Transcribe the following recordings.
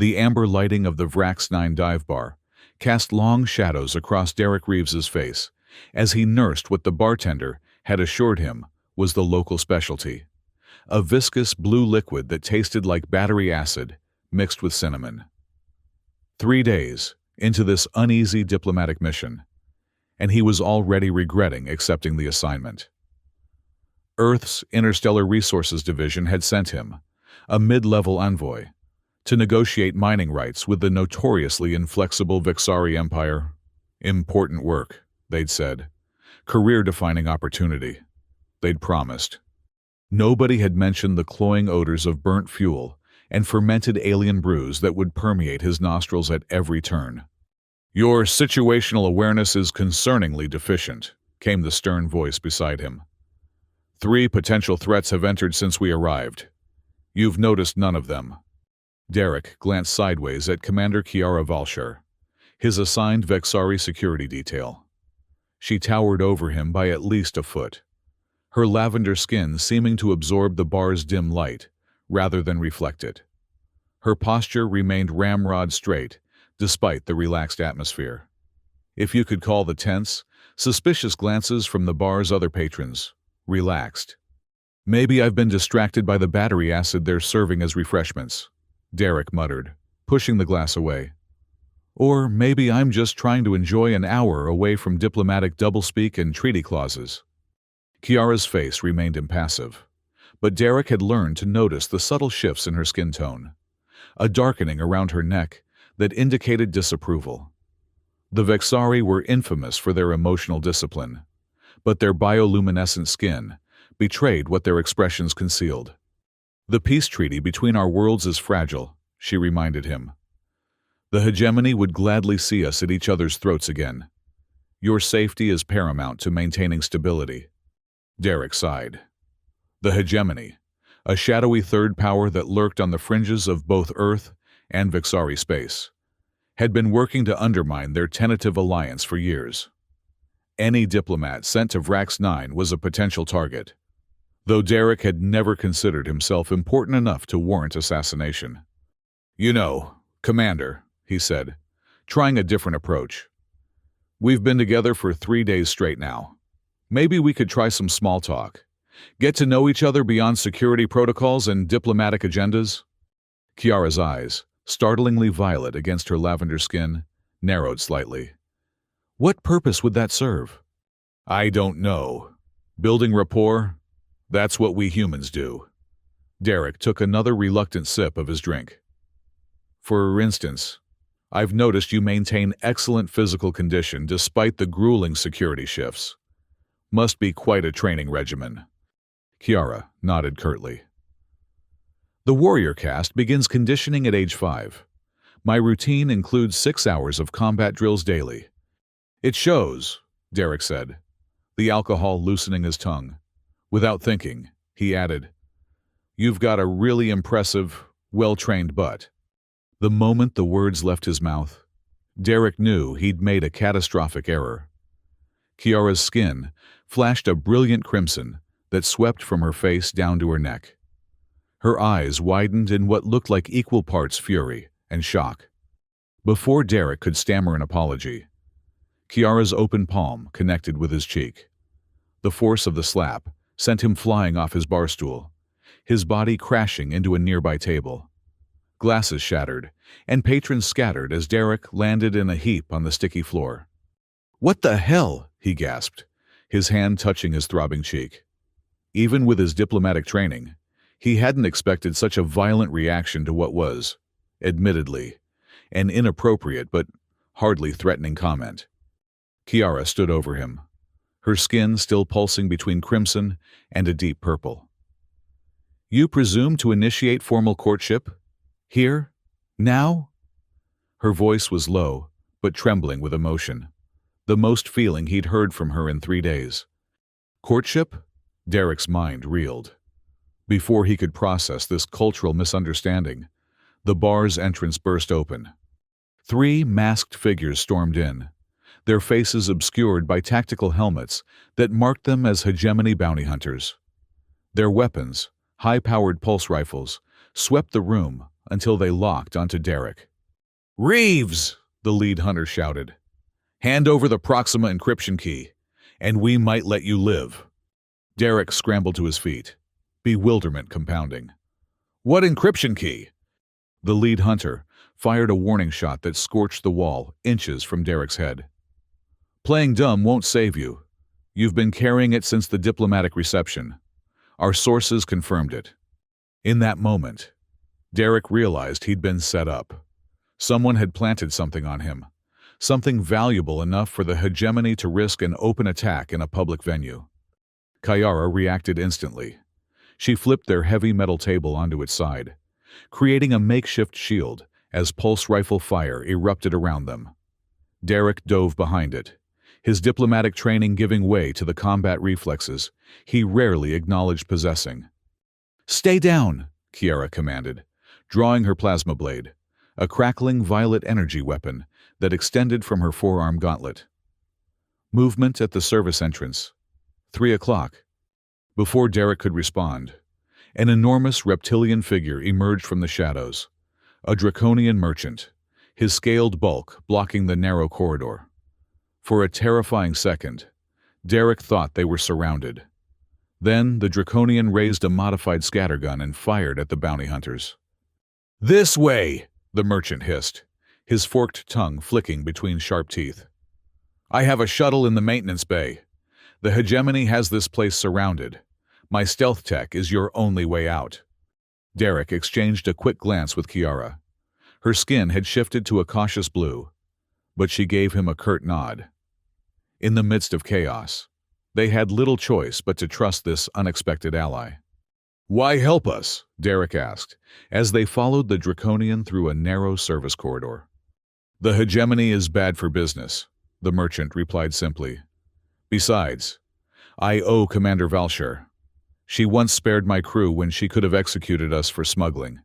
The amber lighting of the Vrax 9 dive bar cast long shadows across Derek Reeves's face as he nursed what the bartender had assured him was the local specialty, a viscous blue liquid that tasted like battery acid mixed with cinnamon. 3 days into this uneasy diplomatic mission, and he was already regretting accepting the assignment. Earth's Interstellar Resources Division had sent him, a mid-level envoy, to negotiate mining rights with the notoriously inflexible Vexari Empire. Important work, they'd said. Career-defining opportunity, they'd promised. Nobody had mentioned the cloying odors of burnt fuel and fermented alien brews that would permeate his nostrils at every turn. "Your situational awareness is concerningly deficient," came the stern voice beside him. "3 potential threats have entered since we arrived. You've noticed none of them." Derek glanced sideways at Commander Kiara Valshar, his assigned Vexari security detail. She towered over him by at least a foot, her lavender skin seeming to absorb the bar's dim light rather than reflect it. Her posture remained ramrod straight despite the relaxed atmosphere. If you could call the tense, suspicious glances from the bar's other patrons relaxed. "Maybe I've been distracted by the battery acid they're serving as refreshments," Derek muttered, pushing the glass away. "Or maybe I'm just trying to enjoy an hour away from diplomatic doublespeak and treaty clauses." Kiara's face remained impassive, but Derek had learned to notice the subtle shifts in her skin tone, a darkening around her neck that indicated disapproval. The Vexari were infamous for their emotional discipline, but their bioluminescent skin betrayed what their expressions concealed. "The peace treaty between our worlds is fragile," she reminded him. "The hegemony would gladly see us at each other's throats again. Your safety is paramount to maintaining stability." Derek sighed. The hegemony, a shadowy third power that lurked on the fringes of both Earth and Vexari space, had been working to undermine their tentative alliance for years. Any diplomat sent to Vrax 9 was a potential target, though Derek had never considered himself important enough to warrant assassination. "You know, Commander," he said, trying a different approach. "We've been together for 3 days straight now. Maybe we could try some small talk. Get to know each other beyond security protocols and diplomatic agendas?" Kiara's eyes, startlingly violet against her lavender skin, narrowed slightly. "What purpose would that serve?" "I don't know. Building rapport? That's what we humans do." Derek took another reluctant sip of his drink. "For instance, I've noticed you maintain excellent physical condition despite the grueling security shifts. Must be quite a training regimen." Kiara nodded curtly. "The warrior caste begins conditioning at age 5. My routine includes 6 hours of combat drills daily." "It shows," Derek said, the alcohol loosening his tongue. Without thinking, he added, "You've got a really impressive, well-trained butt." The moment the words left his mouth, Derek knew he'd made a catastrophic error. Kiara's skin flashed a brilliant crimson that swept from her face down to her neck. Her eyes widened in what looked like equal parts fury and shock. Before Derek could stammer an apology, Kiara's open palm connected with his cheek. The force of the slap sent him flying off his bar stool, his body crashing into a nearby table. Glasses shattered, and patrons scattered as Derek landed in a heap on the sticky floor. "What the hell?" he gasped, his hand touching his throbbing cheek. Even with his diplomatic training, he hadn't expected such a violent reaction to what was, admittedly, an inappropriate but hardly threatening comment. Kiara stood over him, her skin still pulsing between crimson and a deep purple. "You presume to initiate formal courtship? Here? Now?" Her voice was low, but trembling with emotion, the most feeling he'd heard from her in 3 days. "Courtship?" Derek's mind reeled. Before he could process this cultural misunderstanding, the bar's entrance burst open. 3 masked figures stormed in, their faces obscured by tactical helmets that marked them as hegemony bounty hunters. Their weapons, high-powered pulse rifles, swept the room until they locked onto Derek. "Reeves!" the lead hunter shouted. "Hand over the Proxima encryption key, and we might let you live." Derek scrambled to his feet, bewilderment compounding. "What encryption key?" The lead hunter fired a warning shot that scorched the wall inches from Derek's head. "Playing dumb won't save you. You've been carrying it since the diplomatic reception. Our sources confirmed it." In that moment, Derek realized he'd been set up. Someone had planted something on him, something valuable enough for the hegemony to risk an open attack in a public venue. Kiara reacted instantly. She flipped their heavy metal table onto its side, creating a makeshift shield as pulse rifle fire erupted around them. Derek dove behind it, his diplomatic training giving way to the combat reflexes he rarely acknowledged possessing. "Stay down," Kiara commanded, drawing her plasma blade, a crackling violet energy weapon that extended from her forearm gauntlet. Movement at the service entrance. 3 o'clock. Before Derek could respond, an enormous reptilian figure emerged from the shadows, a draconian merchant, his scaled bulk blocking the narrow corridor. For a terrifying second, Derek thought they were surrounded. Then the draconian raised a modified scattergun and fired at the bounty hunters. "This way!" the merchant hissed, his forked tongue flicking between sharp teeth. "I have a shuttle in the maintenance bay. The hegemony has this place surrounded. My stealth tech is your only way out." Derek exchanged a quick glance with Kiara. Her skin had shifted to a cautious blue, but she gave him a curt nod. In the midst of chaos, they had little choice but to trust this unexpected ally. "Why help us?" Derek asked, as they followed the draconian through a narrow service corridor. "The hegemony is bad for business," the merchant replied simply. "Besides, I owe Commander Valshar. She once spared my crew when she could have executed us for smuggling."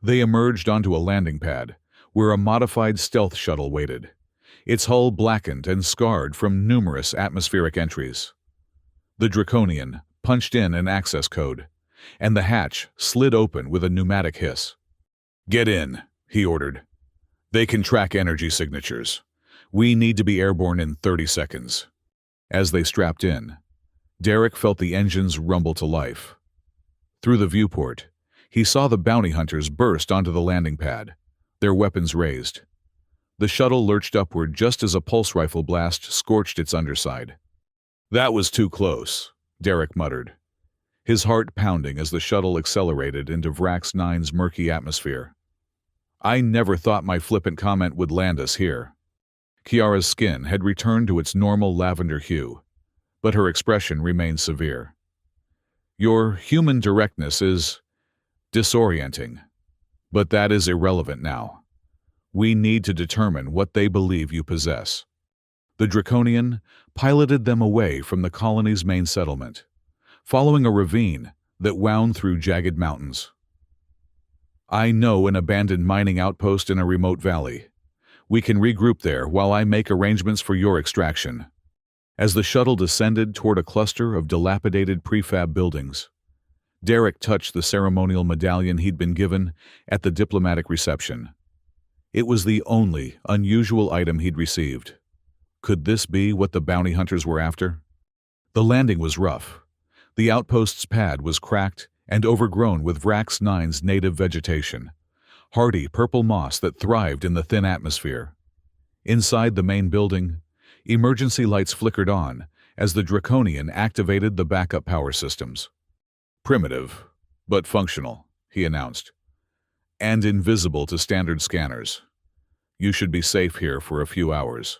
They emerged onto a landing pad, where a modified stealth shuttle waited, its hull blackened and scarred from numerous atmospheric entries. The draconian punched in an access code, and the hatch slid open with a pneumatic hiss. "Get in," he ordered. "They can track energy signatures. We need to be airborne in 30 seconds. As they strapped in, Derek felt the engines rumble to life. Through the viewport, he saw the bounty hunters burst onto the landing pad, their weapons raised. The shuttle lurched upward just as a pulse rifle blast scorched its underside. "That was too close," Derek muttered, his heart pounding as the shuttle accelerated into Vrax 9's murky atmosphere. "I never thought my flippant comment would land us here." Kiara's skin had returned to its normal lavender hue, but her expression remained severe. "Your human directness is disorienting, but that is irrelevant now. We need to determine what they believe you possess." The draconian piloted them away from the colony's main settlement, following a ravine that wound through jagged mountains. "I know an abandoned mining outpost in a remote valley. We can regroup there while I make arrangements for your extraction." As the shuttle descended toward a cluster of dilapidated prefab buildings, Derek touched the ceremonial medallion he'd been given at the diplomatic reception. It was the only unusual item he'd received. Could this be what the bounty hunters were after? The landing was rough. The outpost's pad was cracked and overgrown with Vrax 9's native vegetation, hardy purple moss that thrived in the thin atmosphere. Inside the main building, emergency lights flickered on as the draconian activated the backup power systems. "Primitive, but functional," he announced, "and invisible to standard scanners. You should be safe here for a few hours."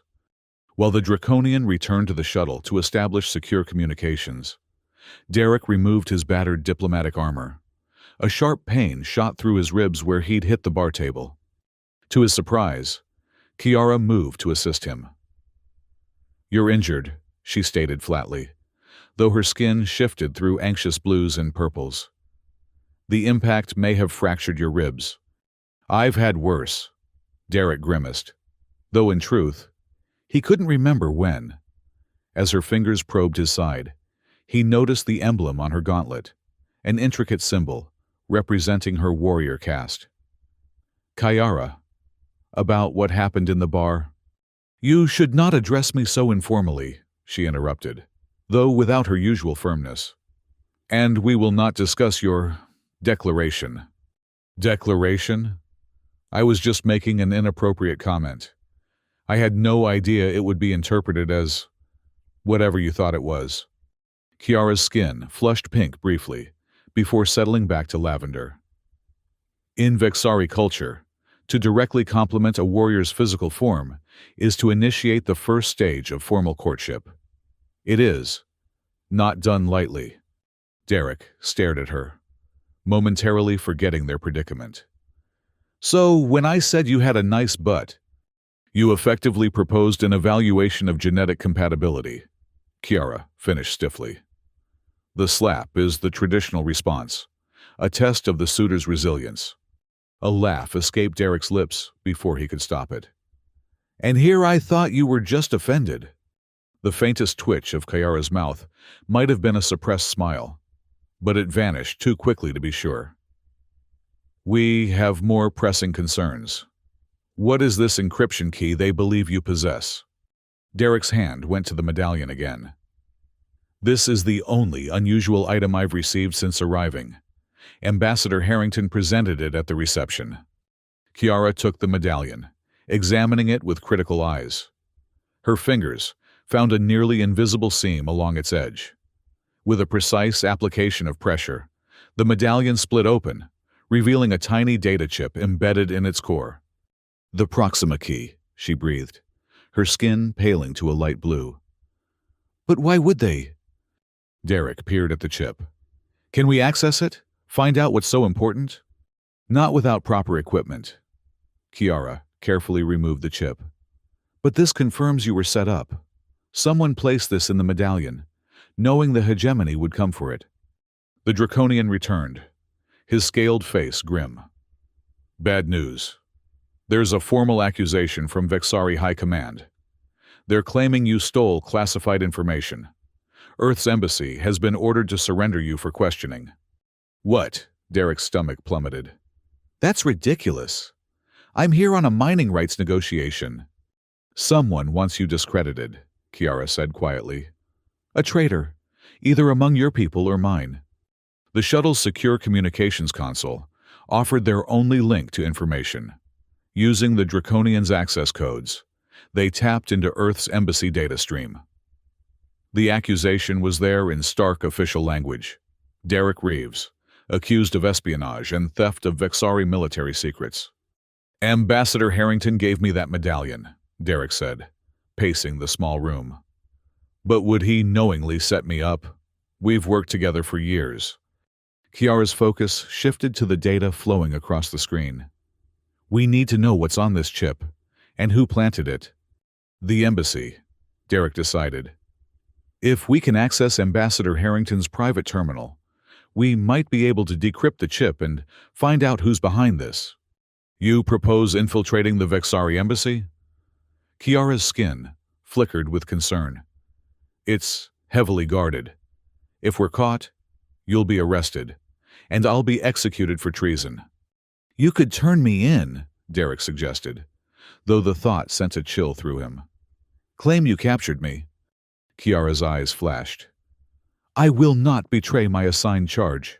While the draconian returned to the shuttle to establish secure communications, Derek removed his battered diplomatic armor. A sharp pain shot through his ribs where he'd hit the bar table. To his surprise, Kiara moved to assist him. "You're injured," she stated flatly, though her skin shifted through anxious blues and purples. "The impact may have fractured your ribs." "I've had worse," Derek grimaced, though in truth, he couldn't remember when. As her fingers probed his side, he noticed the emblem on her gauntlet, an intricate symbol representing her warrior caste. Kiara, about what happened in the bar. You should not address me so informally, she interrupted, though without her usual firmness. And we will not discuss your declaration. Declaration? I was just making an inappropriate comment. I had no idea it would be interpreted as whatever you thought it was. Kiara's skin flushed pink briefly, before settling back to lavender. In Vexari culture, to directly complement a warrior's physical form is to initiate the first stage of formal courtship. It is not done lightly. Derek stared at her, momentarily forgetting their predicament. So, when I said you had a nice butt, you effectively proposed an evaluation of genetic compatibility, Kiara finished stiffly. The slap is the traditional response, a test of the suitor's resilience. A laugh escaped Derek's lips before he could stop it. And here I thought you were just offended. The faintest twitch of Kiara's mouth might have been a suppressed smile, but it vanished too quickly to be sure. We have more pressing concerns. What is this encryption key they believe you possess? Derek's hand went to the medallion again. This is the only unusual item I've received since arriving. Ambassador Harrington presented it at the reception. Kiara took the medallion, examining it with critical eyes. Her fingers found a nearly invisible seam along its edge. With a precise application of pressure, the medallion split open, revealing a tiny data chip embedded in its core. The Proxima key, she breathed, her skin paling to a light blue. But why would they? Derek peered at the chip. Can we access it? Find out what's so important? Not without proper equipment. Kiara carefully removed the chip. But this confirms you were set up. Someone placed this in the medallion, knowing the hegemony would come for it. The Draconian returned, his scaled face grim. Bad news. There's a formal accusation from Vexari High Command. They're claiming you stole classified information. Earth's embassy has been ordered to surrender you for questioning. What? Derek's stomach plummeted. That's ridiculous. I'm here on a mining rights negotiation. Someone wants you discredited, Kiara said quietly. A traitor, either among your people or mine. The shuttle's secure communications console offered their only link to information. Using the Draconians' access codes, they tapped into Earth's embassy data stream. The accusation was there in stark official language. Derek Reeves, accused of espionage and theft of Vexari military secrets. Ambassador Harrington gave me that medallion, Derek said, pacing the small room. But would he knowingly set me up? We've worked together for years. Kiara's focus shifted to the data flowing across the screen. We need to know what's on this chip, and who planted it. The embassy, Derek decided. If we can access Ambassador Harrington's private terminal, we might be able to decrypt the chip and find out who's behind this. You propose infiltrating the Vexari embassy? Kiara's skin flickered with concern. It's heavily guarded. If we're caught, you'll be arrested, and I'll be executed for treason. You could turn me in, Derek suggested, though the thought sent a chill through him. Claim you captured me. Kiara's eyes flashed. I will not betray my assigned charge.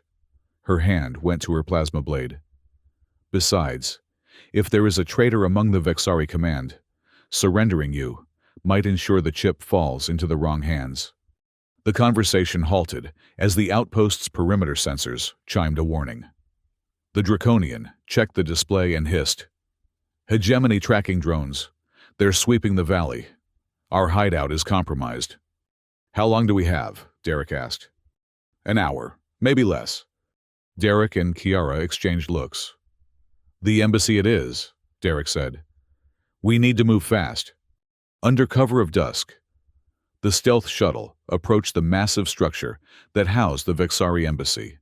Her hand went to her plasma blade. Besides, if there is a traitor among the Vexari command, surrendering you might ensure the chip falls into the wrong hands. The conversation halted as the outpost's perimeter sensors chimed a warning. The Draconian checked the display and hissed. Hegemony tracking drones. They're sweeping the valley. Our hideout is compromised. How long do we have? Derek asked. An hour, maybe less. Derek and Kiara exchanged looks. The embassy it is, Derek said. We need to move fast. Under cover of dusk, the stealth shuttle approached the massive structure that housed the Vexari embassy.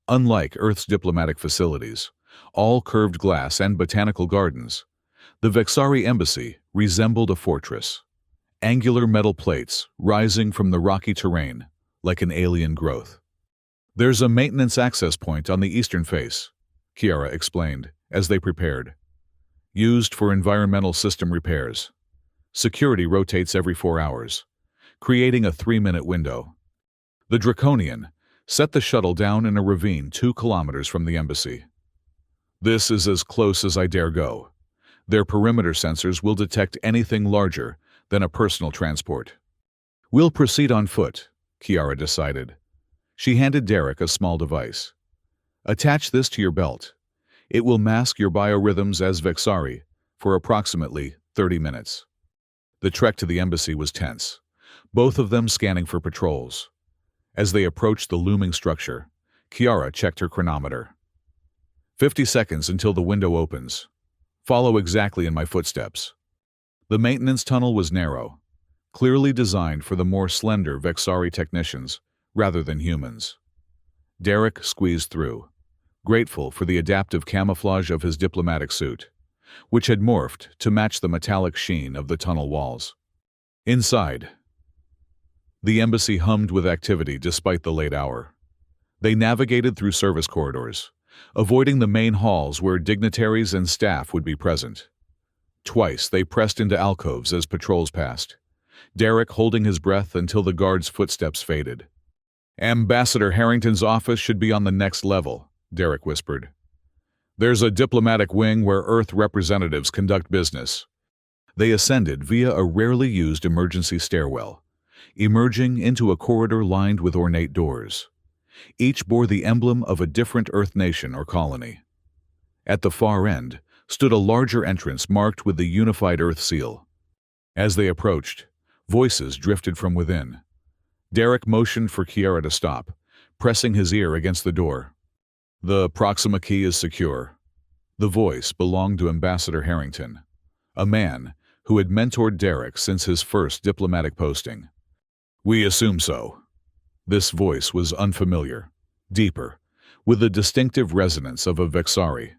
Unlike Earth's diplomatic facilities, all curved glass and botanical gardens, the Vexari embassy resembled a fortress. Angular metal plates rising from the rocky terrain like an alien growth. There's a maintenance access point on the eastern face, Kiara explained as they prepared. Used for environmental system repairs. Security rotates every 4 hours, creating a 3-minute window. The Draconian set the shuttle down in a ravine 2 kilometers from the embassy. This is as close as I dare go. Their perimeter sensors will detect anything larger than a personal transport. We'll proceed on foot, Kiara decided. She handed Derek a small device. Attach this to your belt. It will mask your biorhythms as Vexari for approximately 30 minutes. The trek to the embassy was tense, both of them scanning for patrols. As they approached the looming structure, Kiara checked her chronometer. 50 seconds until the window opens. Follow exactly in my footsteps. The maintenance tunnel was narrow, clearly designed for the more slender Vexari technicians rather than humans. Derek squeezed through, grateful for the adaptive camouflage of his diplomatic suit, which had morphed to match the metallic sheen of the tunnel walls. Inside, the embassy hummed with activity despite the late hour. They navigated through service corridors, avoiding the main halls where dignitaries and staff would be present. Twice they pressed into alcoves as patrols passed, Derek holding his breath until the guard's footsteps faded. Ambassador Harrington's office should be on the next level, Derek whispered. There's a diplomatic wing where Earth representatives conduct business. They ascended via a rarely used emergency stairwell, emerging into a corridor lined with ornate doors. Each bore the emblem of a different Earth nation or colony. At the far end stood a larger entrance marked with the unified Earth seal. As they approached, voices drifted from within. Derek motioned for Kiara to stop, pressing his ear against the door. The Proxima key is secure. The voice belonged to Ambassador Harrington, a man who had mentored Derek since his first diplomatic posting. We assume so. This voice was unfamiliar, deeper, with the distinctive resonance of a Vexari.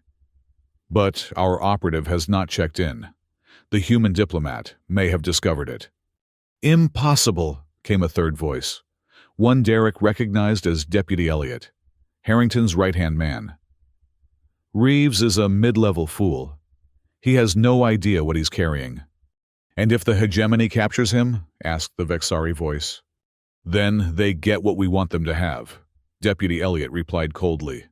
But our operative has not checked in. The human diplomat may have discovered it. Impossible, came a third voice, one Derek recognized as Deputy Elliot, Harrington's right-hand man. Reeves is a mid-level fool. He has no idea what he's carrying. And if the hegemony captures him, asked the Vexari voice. Then they get what we want them to have, Deputy Elliot replied coldly.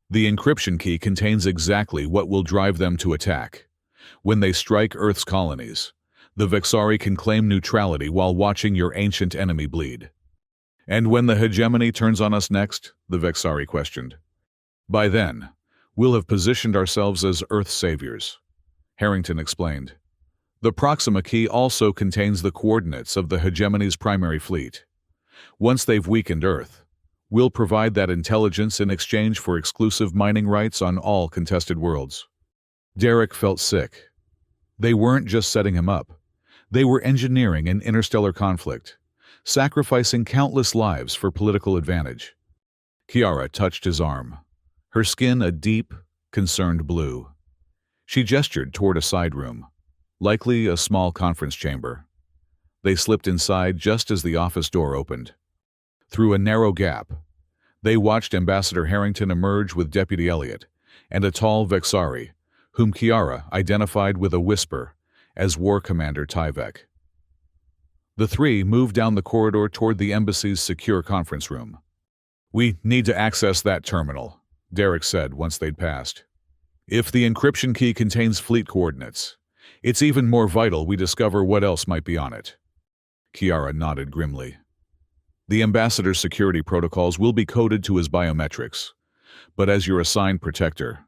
The encryption key contains exactly what will drive them to attack. When they strike Earth's colonies, the Vexari can claim neutrality while watching your ancient enemy bleed. And when the hegemony turns on us next, the Vexari questioned. By then, we'll have positioned ourselves as Earth's saviors, Harrington explained. The Proxima key also contains the coordinates of the hegemony's primary fleet. Once they've weakened Earth, we'll provide that intelligence in exchange for exclusive mining rights on all contested worlds. Derek felt sick. They weren't just setting him up. They were engineering an interstellar conflict, sacrificing countless lives for political advantage. Kiara touched his arm, her skin a deep, concerned blue. She gestured toward a side room, likely a small conference chamber. They slipped inside just as the office door opened. Through a narrow gap, they watched Ambassador Harrington emerge with Deputy Elliot and a tall Vexari, whom Kiara identified with a whisper as War Commander Tyvek. The three moved down the corridor toward the embassy's secure conference room. We need to access that terminal, Derek said once they'd passed. If the encryption key contains fleet coordinates, it's even more vital we discover what else might be on it. Kiara nodded grimly. The ambassador's security protocols will be coded to his biometrics, but as your assigned protector,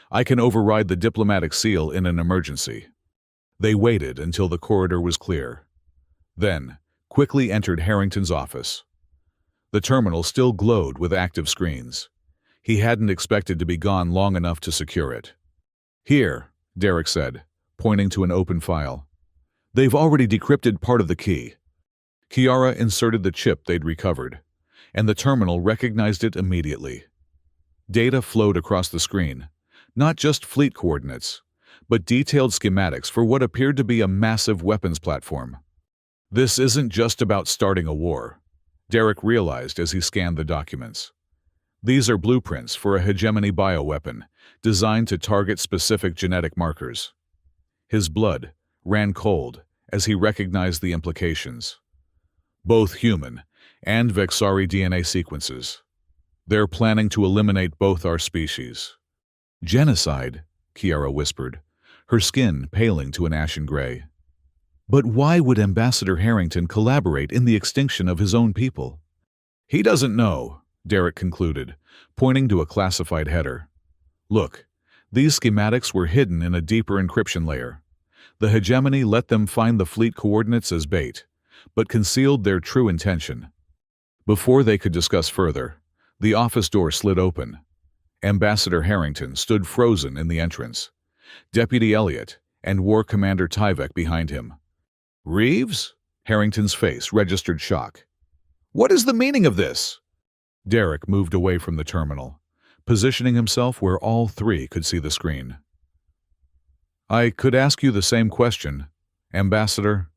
I can override the diplomatic seal in an emergency. They waited until the corridor was clear, then quickly entered Harrington's office. The terminal still glowed with active screens. He hadn't expected to be gone long enough to secure it. Here, Derek said, pointing to an open file. They've already decrypted part of the key. Kiara inserted the chip they'd recovered, and the terminal recognized it immediately. Data flowed across the screen, not just fleet coordinates, but detailed schematics for what appeared to be a massive weapons platform. This isn't just about starting a war, Derek realized as he scanned the documents. These are blueprints for a hegemony bioweapon designed to target specific genetic markers. His blood ran cold as he recognized the implications. Both human and Vexari DNA sequences. They're planning to eliminate both our species. Genocide, Kiara whispered, her skin paling to an ashen gray. But why would Ambassador Harrington collaborate in the extinction of his own people? He doesn't know, Derek concluded, pointing to a classified header. Look, these schematics were hidden in a deeper encryption layer. The hegemony let them find the fleet coordinates as bait, but concealed their true intention. Before they could discuss further, the office door slid open. Ambassador Harrington stood frozen in the entrance. Deputy Elliott and War Commander Tyvek behind him. Reeves? Harrington's face registered shock. What is the meaning of this? Derek moved away from the terminal, positioning himself where all three could see the screen. I could ask you the same question, Ambassador.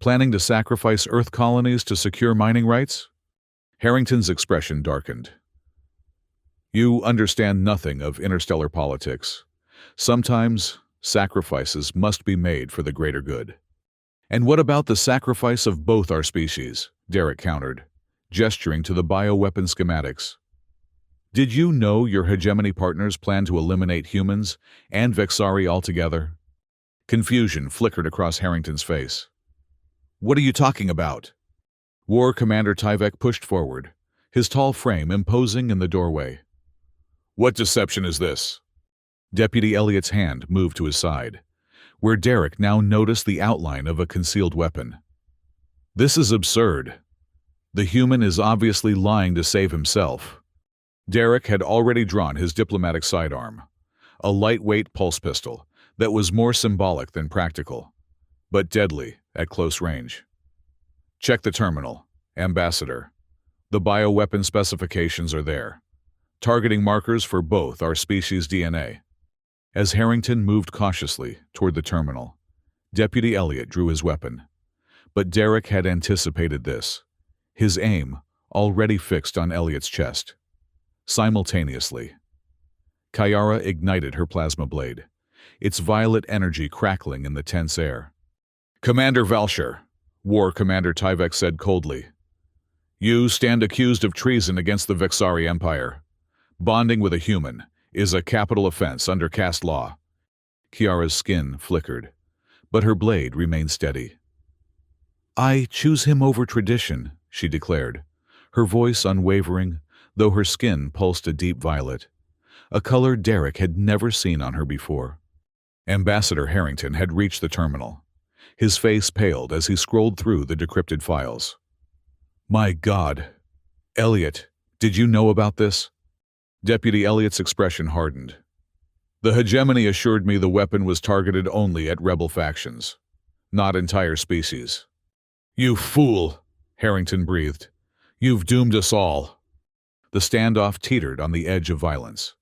Planning to sacrifice Earth colonies to secure mining rights? Harrington's expression darkened. You understand nothing of interstellar politics. Sometimes sacrifices must be made for the greater good. And what about the sacrifice of both our species? Derek countered, gesturing to the bioweapon schematics. Did you know your hegemony partners plan to eliminate humans and Vexari altogether? Confusion flickered across Harrington's face. What are you talking about? War Commander Tyvek pushed forward, his tall frame imposing in the doorway. What deception is this? Deputy Elliott's hand moved to his side, where Derek now noticed the outline of a concealed weapon. This is absurd. The human is obviously lying to save himself. Derek had already drawn his diplomatic sidearm, a lightweight pulse pistol that was more symbolic than practical, but deadly at close range. Check the terminal, Ambassador. The bioweapon specifications are there, targeting markers for both our species' DNA. As Harrington moved cautiously toward the terminal, Deputy Elliott drew his weapon. But Derek had anticipated this, his aim already fixed on Elliott's chest. Simultaneously, Kiara ignited her plasma blade, its violet energy crackling in the tense air. Commander Valshar, War Commander Tyvek said coldly, you stand accused of treason against the Vexari Empire. Bonding with a human is a capital offense under caste law. Kiara's skin flickered, but her blade remained steady. I choose him over tradition, she declared, her voice unwavering, though her skin pulsed a deep violet, a color Derek had never seen on her before. Ambassador Harrington had reached the terminal. His face paled as he scrolled through the decrypted files. My God! Elliott, did you know about this? Deputy Elliott's expression hardened. The hegemony assured me the weapon was targeted only at rebel factions, not entire species. You fool! Harrington breathed. You've doomed us all. The standoff teetered on the edge of violence.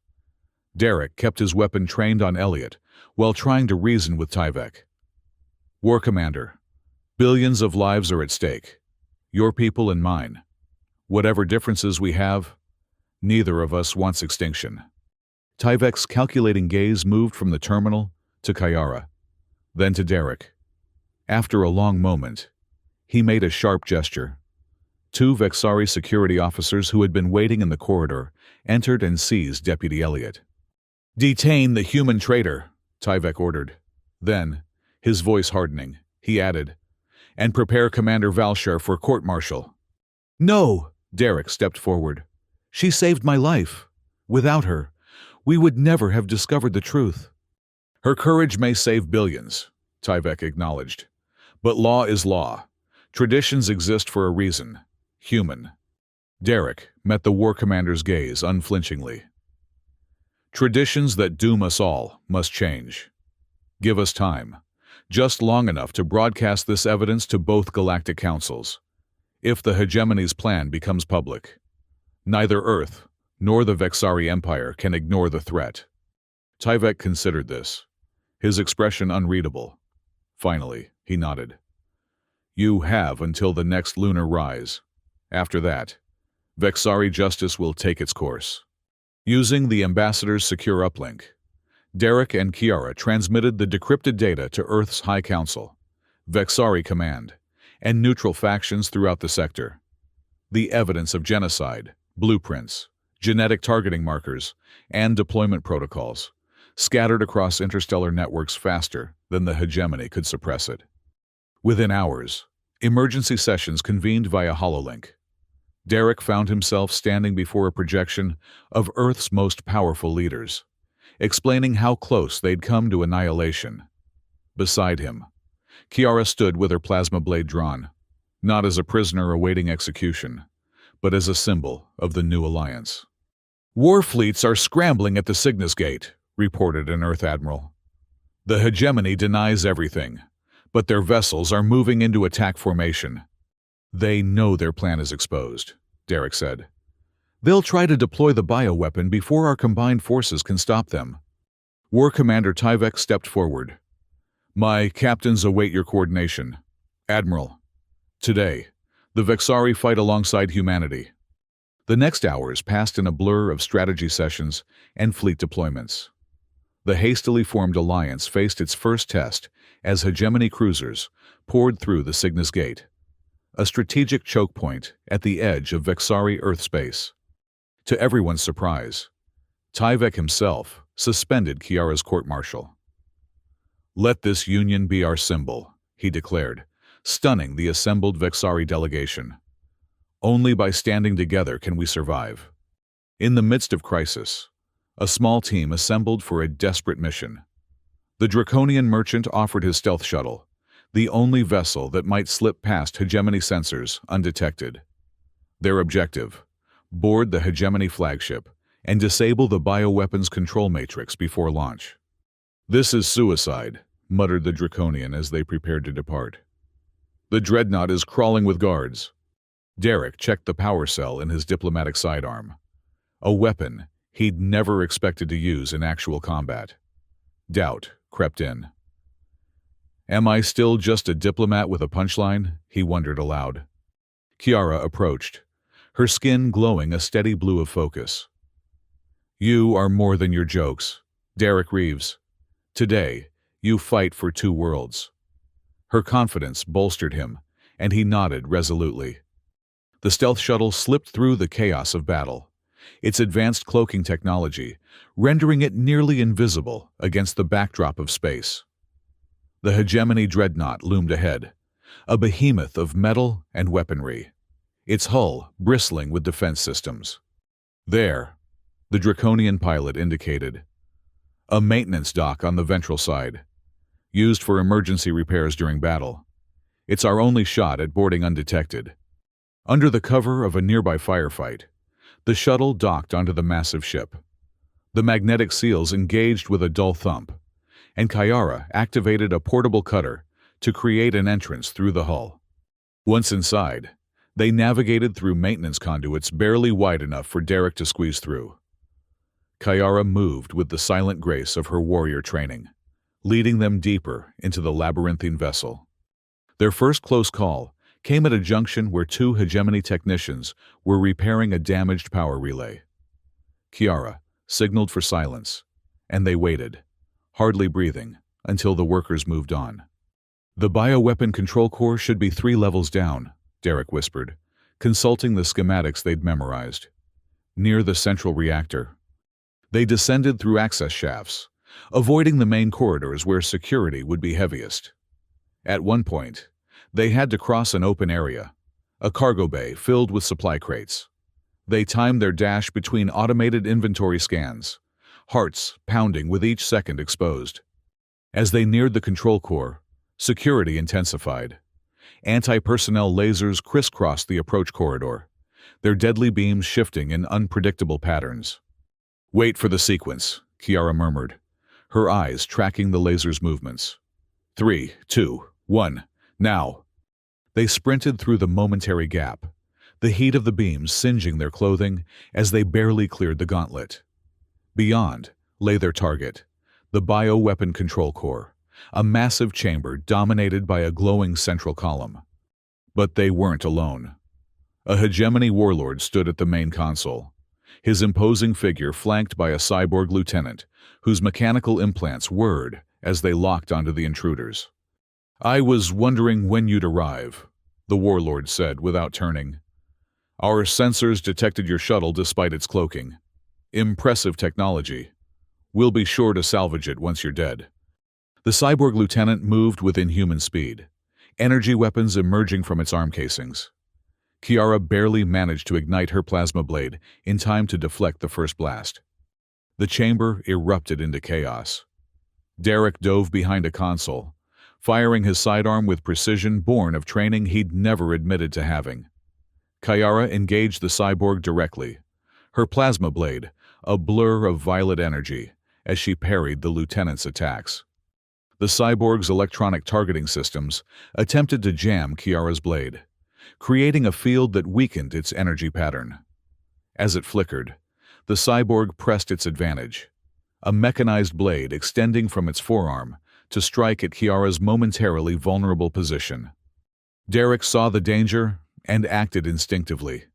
Derek kept his weapon trained on Elliott while trying to reason with Tyvek. War Commander, billions of lives are at stake. Your people and mine. Whatever differences we have, neither of us wants extinction. Tyvek's calculating gaze moved from the terminal to Kiara, then to Derek. After a long moment, he made a sharp gesture. Two Vexari security officers who had been waiting in the corridor entered and seized Deputy Elliott. Detain the human traitor, Tyvek ordered. Then, his voice hardening, he added, and prepare Commander Valshar for court-martial. No, Derek stepped forward. She saved my life. Without her, we would never have discovered the truth. Her courage may save billions, Tyvek acknowledged. But law is law. Traditions exist for a reason. Human. Derek met the War Commander's gaze unflinchingly. Traditions that doom us all must change. Give us time, just long enough to broadcast this evidence to both galactic councils. If the hegemony's plan becomes public, neither Earth nor the Vexari Empire can ignore the threat. Tyvek considered this, his expression unreadable. Finally, he nodded. You have until the next lunar rise. After that, Vexari justice will take its course. Using the ambassador's secure uplink, Derek and Kiara transmitted the decrypted data to Earth's High Council, Vexari Command, and neutral factions throughout the sector. The evidence of genocide, blueprints, genetic targeting markers, and deployment protocols scattered across interstellar networks faster than the hegemony could suppress it. Within hours, emergency sessions convened via HoloLink. Derek found himself standing before a projection of Earth's most powerful leaders, explaining how close they'd come to annihilation. Beside him, Kiara stood with her plasma blade drawn, not as a prisoner awaiting execution, but as a symbol of the new alliance. "War fleets are scrambling at the Cygnus Gate," reported an Earth admiral. "The hegemony denies everything, but their vessels are moving into attack formation." "They know their plan is exposed," Derek said. "They'll try to deploy the bioweapon before our combined forces can stop them." War Commander Tyvek stepped forward. "My captains await your coordination. Admiral, today, the Vexari fight alongside humanity." The next hours passed in a blur of strategy sessions and fleet deployments. The hastily formed alliance faced its first test as hegemony cruisers poured through the Cygnus Gate, a strategic choke point at the edge of Vexari Earth space. To everyone's surprise, Tyvek himself suspended Kiara's court-martial. "Let this union be our symbol," he declared, stunning the assembled Vexari delegation. "Only by standing together can we survive." In the midst of crisis, a small team assembled for a desperate mission. The Draconian merchant offered his stealth shuttle, the only vessel that might slip past hegemony sensors undetected. Their objective: board the hegemony flagship and disable the bioweapons control matrix before launch. "This is suicide," muttered the Draconian as they prepared to depart. "The dreadnought is crawling with guards." Derek checked the power cell in his diplomatic sidearm, a weapon he'd never expected to use in actual combat. Doubt crept in. "Am I still just a diplomat with a punchline?" he wondered aloud. Kiara approached, her skin glowing a steady blue of focus. "You are more than your jokes, Derek Reeves. Today, you fight for two worlds." Her confidence bolstered him, and he nodded resolutely. The stealth shuttle slipped through the chaos of battle, its advanced cloaking technology rendering it nearly invisible against the backdrop of space. The hegemony dreadnought loomed ahead, a behemoth of metal and weaponry, its hull bristling with defense systems. "There," the Draconian pilot indicated. "A maintenance dock on the ventral side, used for emergency repairs during battle. It's our only shot at boarding undetected." Under the cover of a nearby firefight, the shuttle docked onto the massive ship. The magnetic seals engaged with a dull thump, and Kiara activated a portable cutter to create an entrance through the hull. Once inside, they navigated through maintenance conduits barely wide enough for Derek to squeeze through. Kiara moved with the silent grace of her warrior training, leading them deeper into the labyrinthine vessel. Their first close call came at a junction where two hegemony technicians were repairing a damaged power relay. Kiara signaled for silence, and they waited, hardly breathing, until the workers moved on. "The bioweapon control core should be 3 levels down," Derek whispered, consulting the schematics they'd memorized. "Near the central reactor." They descended through access shafts, avoiding the main corridors where security would be heaviest. At one point, they had to cross an open area, a cargo bay filled with supply crates. They timed their dash between automated inventory scans, hearts pounding with each second exposed. As they neared the control core, security intensified. Anti-personnel lasers crisscrossed the approach corridor, their deadly beams shifting in unpredictable patterns. "Wait for the sequence," Kiara murmured, her eyes tracking the laser's movements. 3, 2, 1, now." They sprinted through the momentary gap, the heat of the beams singeing their clothing as they barely cleared the gauntlet. Beyond lay their target, the bioweapon control core, a massive chamber dominated by a glowing central column. But they weren't alone. A hegemony warlord stood at the main console, his imposing figure flanked by a cyborg lieutenant, whose mechanical implants whirred as they locked onto the intruders. "I was wondering when you'd arrive," the warlord said without turning. "Our sensors detected your shuttle despite its cloaking. Impressive technology. We'll be sure to salvage it once you're dead." The cyborg lieutenant moved with inhuman speed, energy weapons emerging from its arm casings. Kiara barely managed to ignite her plasma blade in time to deflect the first blast. The chamber erupted into chaos. Derek dove behind a console, firing his sidearm with precision born of training he'd never admitted to having. Kiara engaged the cyborg directly, her plasma blade a blur of violet energy as she parried the lieutenant's attacks. The cyborg's electronic targeting systems attempted to jam Kiara's blade, creating a field that weakened its energy pattern. As it flickered, the cyborg pressed its advantage, a mechanized blade extending from its forearm to strike at Kiara's momentarily vulnerable position. Derek saw the danger and acted instinctively.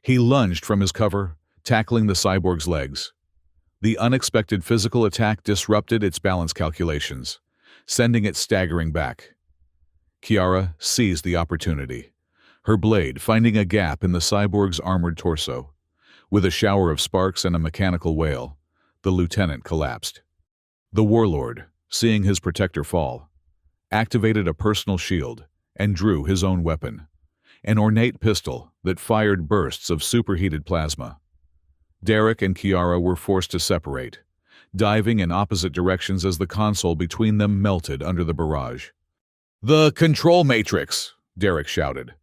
He lunged from his cover, tackling the cyborg's legs. The unexpected physical attack disrupted its balance calculations, sending it staggering back. Kiara seized the opportunity, her blade finding a gap in the cyborg's armored torso. With a shower of sparks and a mechanical wail, the lieutenant collapsed. The warlord, seeing his protector fall, activated a personal shield and drew his own weapon, an ornate pistol that fired bursts of superheated plasma. Derek and Kiara were forced to separate, diving in opposite directions as the console between them melted under the barrage. "The control matrix!" Derek shouted,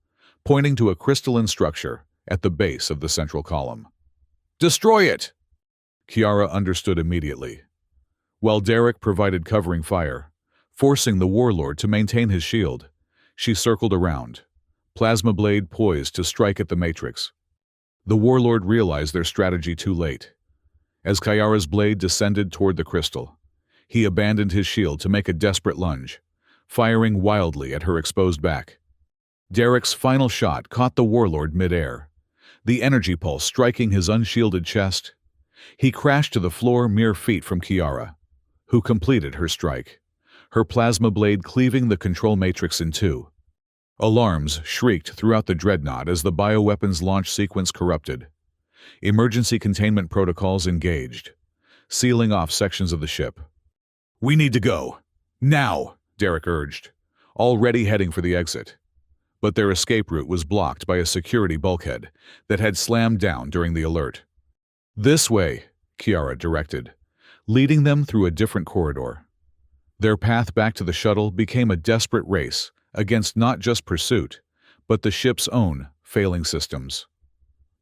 pointing to a crystalline structure at the base of the central column. "Destroy it!" Kiara understood immediately. While Derek provided covering fire, forcing the warlord to maintain his shield, she circled around, plasma blade poised to strike at the matrix. The warlord realized their strategy too late. As Kiara's blade descended toward the crystal, he abandoned his shield to make a desperate lunge, firing wildly at her exposed back. Derek's final shot caught the warlord midair, the energy pulse striking his unshielded chest. He crashed to the floor mere feet from Kiara, who completed her strike, her plasma blade cleaving the control matrix in two. Alarms shrieked throughout the dreadnought as the bioweapons launch sequence corrupted. Emergency containment protocols engaged, sealing off sections of the ship. "We need to go. Now!" Derek urged, already heading for the exit. But their escape route was blocked by a security bulkhead that had slammed down during the alert. "This way," Kiara directed, leading them through a different corridor. Their path back to the shuttle became a desperate race against not just pursuit, but the ship's own failing systems.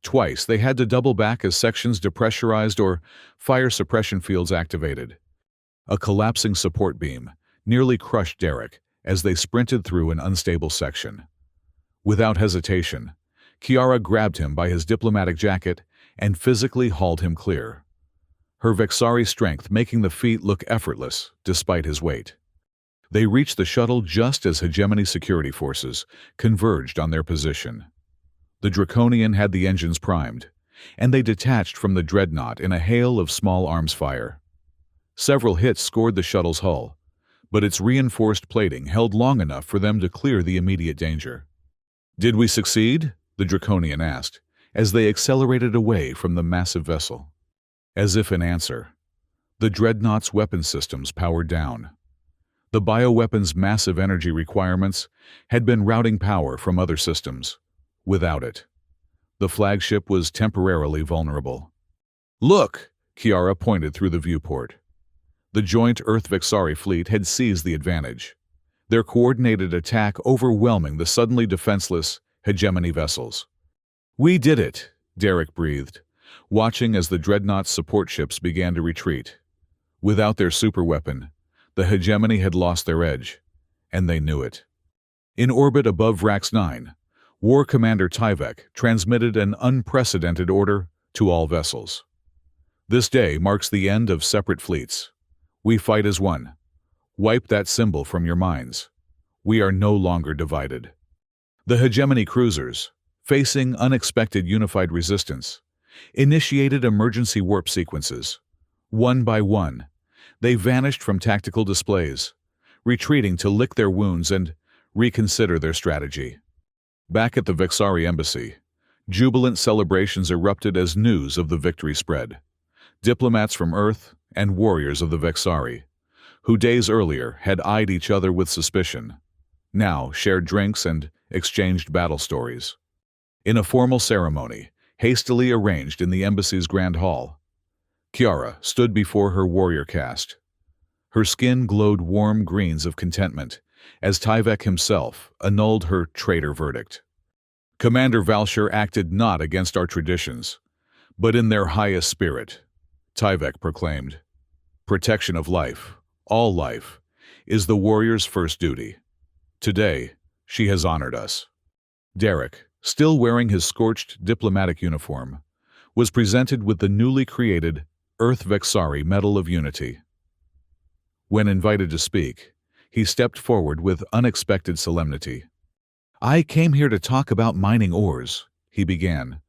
Twice they had to double back as sections depressurized or fire suppression fields activated. A collapsing support beam nearly crushed Derek as they sprinted through an unstable section. Without hesitation, Kiara grabbed him by his diplomatic jacket and physically hauled him clear, her Vexari strength making the feat look effortless despite his weight. They reached the shuttle just as hegemony security forces converged on their position. The Draconian had the engines primed, and they detached from the dreadnought in a hail of small arms fire. Several hits scored the shuttle's hull, but its reinforced plating held long enough for them to clear the immediate danger. "Did we succeed?" the Draconian asked, as they accelerated away from the massive vessel. As if in answer, the dreadnought's weapon systems powered down. The bioweapon's massive energy requirements had been routing power from other systems. Without it, the flagship was temporarily vulnerable. "Look!" Kiara pointed through the viewport. The joint Earth Vexari fleet had seized the advantage, their coordinated attack overwhelming the suddenly defenseless hegemony vessels. "We did it," Derek breathed, watching as the dreadnought's support ships began to retreat. Without their superweapon, the hegemony had lost their edge, and they knew it. In orbit above Rax 9, War Commander Tyvek transmitted an unprecedented order to all vessels. "This day marks the end of separate fleets. We fight as one. Wipe that symbol from your minds. We are no longer divided." The hegemony cruisers, facing unexpected unified resistance, initiated emergency warp sequences. One by one, they vanished from tactical displays, retreating to lick their wounds and reconsider their strategy. Back at the Vexari embassy, jubilant celebrations erupted as news of the victory spread. Diplomats from Earth and warriors of the Vexari, who days earlier had eyed each other with suspicion, now shared drinks and exchanged battle stories. In a formal ceremony, hastily arranged in the embassy's grand hall, Kiara stood before her warrior caste. Her skin glowed warm greens of contentment as Tyvek himself annulled her traitor verdict. Commander Valshar acted not against our traditions, but in their highest spirit, Tyvek proclaimed. Protection of life, all life, is the warrior's first duty. Today, she has honored us. Derek, still wearing his scorched diplomatic uniform, was presented with the newly created Earth Vexari Medal of Unity. When invited to speak, he stepped forward with unexpected solemnity. "I came here to talk about mining ores," he began,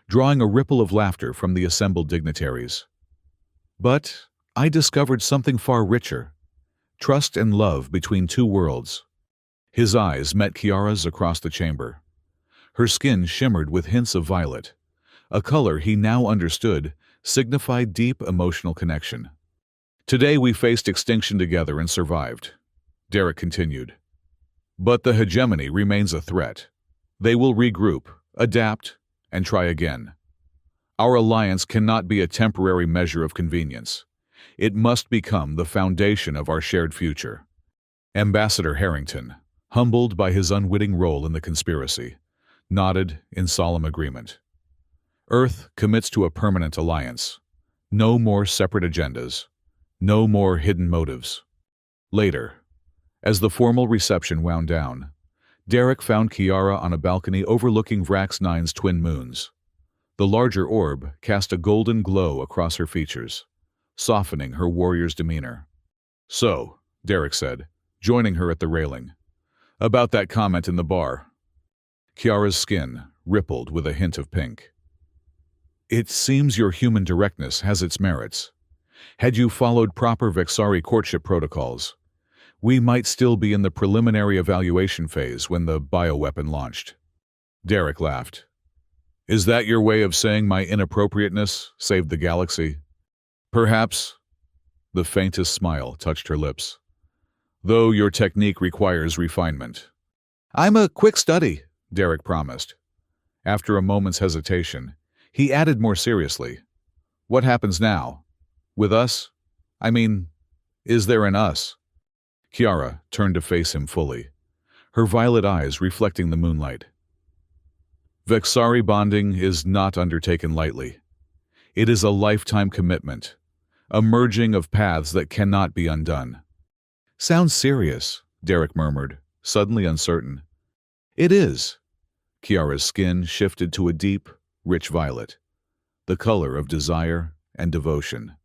drawing a ripple of laughter from the assembled dignitaries. "But I discovered something far richer, trust and love between two worlds." His eyes met Kiara's across the chamber. Her skin shimmered with hints of violet, a color he now understood signified deep emotional connection. "Today we faced extinction together and survived," Derek continued. "But the hegemony remains a threat. They will regroup, adapt, and try again. Our alliance cannot be a temporary measure of convenience. It must become the foundation of our shared future." Ambassador Harrington, humbled by his unwitting role in the conspiracy, nodded in solemn agreement. Earth commits to a permanent alliance. No more separate agendas. No more hidden motives. Later, as the formal reception wound down, Derek found Kiara on a balcony overlooking Vrax 9's twin moons. The larger orb cast a golden glow across her features, softening her warrior's demeanor. "So," Derek said, joining her at the railing, "about that comment in the bar." Kiara's skin rippled with a hint of pink. "It seems your human directness has its merits. Had you followed proper Vexari courtship protocols, we might still be in the preliminary evaluation phase when the bioweapon launched." Derek laughed. "Is that your way of saying my inappropriateness saved the galaxy?" "Perhaps." The faintest smile touched her lips. "Though your technique requires refinement." "I'm a quick study," Derek promised. After a moment's hesitation, he added more seriously, "What happens now? With us? I mean, is there an us?" Kiara turned to face him fully, her violet eyes reflecting the moonlight. "Vexari bonding is not undertaken lightly. It is a lifetime commitment, a merging of paths that cannot be undone." "Sounds serious," Derek murmured, suddenly uncertain. "It is." Kiara's skin shifted to a deep, rich violet, the color of desire and devotion.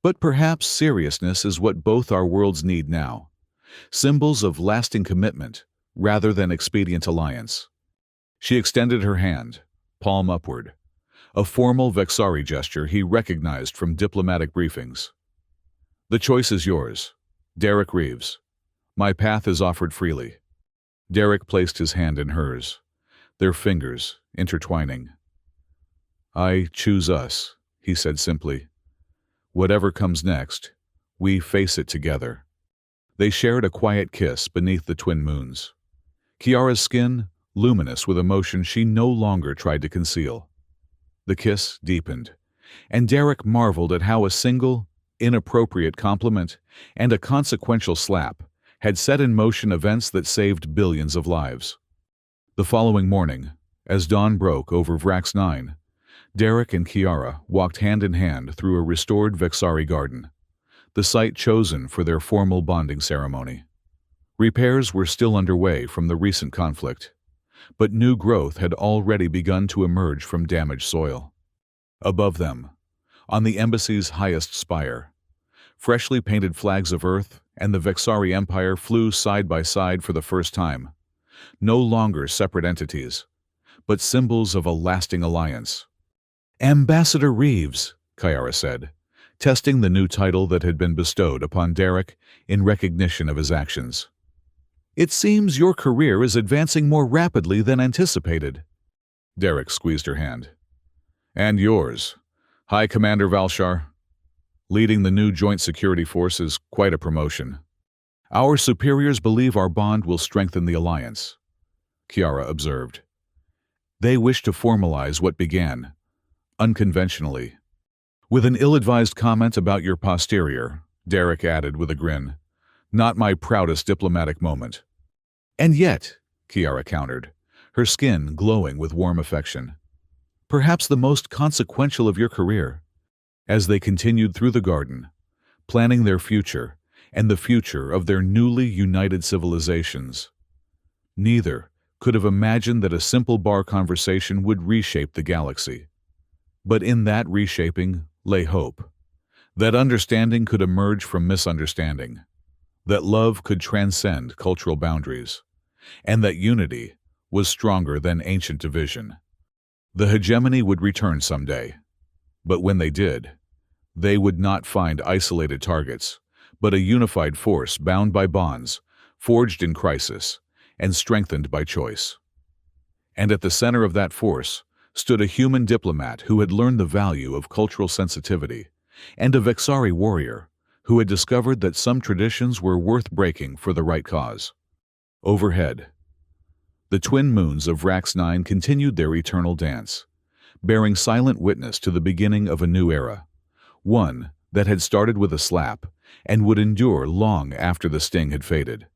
"But perhaps seriousness is what both our worlds need now. Symbols of lasting commitment, rather than expedient alliance." She extended her hand, palm upward, a formal Vexari gesture he recognized from diplomatic briefings. "The choice is yours, Derek Reeves. My path is offered freely." Derek placed his hand in hers, their fingers intertwining. "I choose us," he said simply. "Whatever comes next, we face it together." They shared a quiet kiss beneath the twin moons. Kiara's skin luminous with emotion she no longer tried to conceal. The kiss deepened, and Derek marveled at how a single, inappropriate compliment and a consequential slap had set in motion events that saved billions of lives. The following morning, as dawn broke over Vrax 9, Derek and Kiara walked hand in hand through a restored Vexari garden, the site chosen for their formal bonding ceremony. Repairs were still underway from the recent conflict, but new growth had already begun to emerge from damaged soil. Above them, on the embassy's highest spire, freshly painted flags of Earth and the Vexari Empire flew side by side for the first time, no longer separate entities, but symbols of a lasting alliance. Ambassador Reeves, Kiara said, testing the new title that had been bestowed upon Derek in recognition of his actions. It seems your career is advancing more rapidly than anticipated. Derek squeezed her hand. And yours, High Commander Valshar. Leading the new Joint Security Force is quite a promotion. Our superiors believe our bond will strengthen the alliance, Kiara observed. They wish to formalize what began, unconventionally. With an ill-advised comment about your posterior, Derek added with a grin, not my proudest diplomatic moment. And yet, Kiara countered, her skin glowing with warm affection, perhaps the most consequential of your career. As they continued through the garden, planning their future and the future of their newly united civilizations, neither could have imagined that a simple bar conversation would reshape the galaxy. But in that reshaping lay hope, that understanding could emerge from misunderstanding, that love could transcend cultural boundaries, and that unity was stronger than ancient division. The hegemony would return someday, but when they did, they would not find isolated targets, but a unified force bound by bonds, forged in crisis, and strengthened by choice. And at the center of that force stood a human diplomat who had learned the value of cultural sensitivity, and a Vexari warrior who had discovered that some traditions were worth breaking for the right cause. Overhead, the twin moons of Rax 9 continued their eternal dance, bearing silent witness to the beginning of a new era, one that had started with a slap and would endure long after the sting had faded.